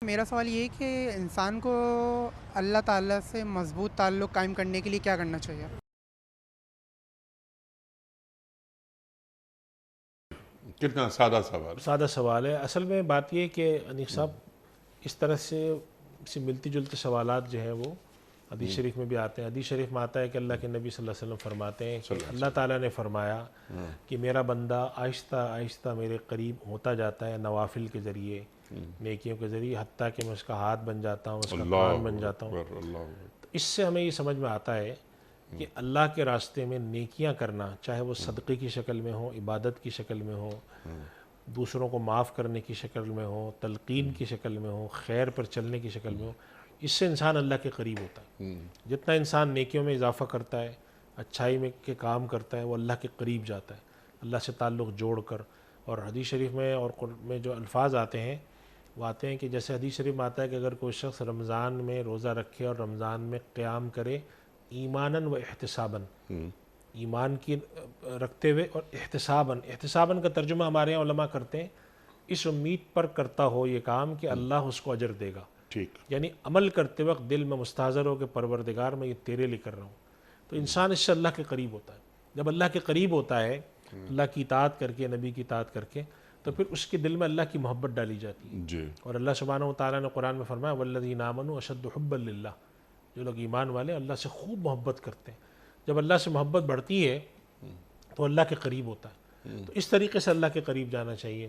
मेरा सवाल ये है कि इंसान को अल्लाह ताला से मज़बूत ताल्लुक़ कायम करने के लिए क्या करना चाहिए? कितना सादा सवाल। सादा सवाल है। असल में बात ये है कि अनीक साहब, इस तरह से मिलती जुलते सवालात जो हैं वो हदीस शरीफ में भी आते हैं। हदीस शरीफ में आता है कि अल्लाह के नबी सल्लल्लाहु अलैहि वसल्लम फरमाते हैं कि अल्लाह ताला ने फरमाया कि मेरा बंदा आहिस्ता आहिस्ता मेरे करीब होता जाता है नवाफिल के ज़रिए, नेकियों के ज़रिए, हत्ता कि मैं उसका हाथ बन जाता हूँ, उसका कान बन जाता हूँ। तो इससे हमें ये समझ में आता है कि अल्लाह के रास्ते में नेकियां करना, चाहे वो सदक़े की शक्ल में हो, इबादत की शक्ल में हो, दूसरों को माफ़ करने की शक्ल में हो, तलक़ीन की शक्ल में हो, खैर पर चलने की शक्ल में हो, इससे इंसान अल्लाह के करीब होता है। जितना इंसान नेकियों में इजाफ़ा करता है, अच्छाई में के काम करता है, वो अल्लाह के करीब जाता है, अल्लाह से ताल्लुक़ जोड़ कर। और हदीस शरीफ में और कुरान में जो अल्फाज आते हैं वो आते हैं कि जैसे हदीस शरीफ में आता है कि अगर कोई शख्स रमज़ान में रोज़ा रखे और रमज़ान में क़याम करे ईमानन व एहतिसाबन, ईमान की रखते हुए और एहतिसाबन, एहतिसाबन का तर्जुमा हमारे यहाँ उलमा करते हैं इस उम्मीद पर करता हो ये काम कि अल्लाह उसको अजर देगा। ठीक। यानी अमल करते वक्त दिल में मुस्ताज़र हो कि परवरदिगार मैं ये तेरे लिए कर रहा हूँ, तो इंसान इससे अल्लाह के करीब होता है। जब अल्लाह के करीब होता है, अल्लाह की इताअत करके, नबी की इताअत करके, तो फिर उसके दिल में अल्लाह की मोहब्बत डाली जाती है। जी। और अल्लाह सुब्हानहू व तआला ने कुरान में फरमाया वल्लज़ीना आमनू अशद्दु हुब्बन लिल्लाह, जो लोग ईमान वाले अल्लाह से खूब मोहब्बत करते हैं। जब अल्लाह से मोहब्बत बढ़ती है तो अल्लाह के करीब होता है। तो इस तरीके से अल्लाह के करीब जाना चाहिए।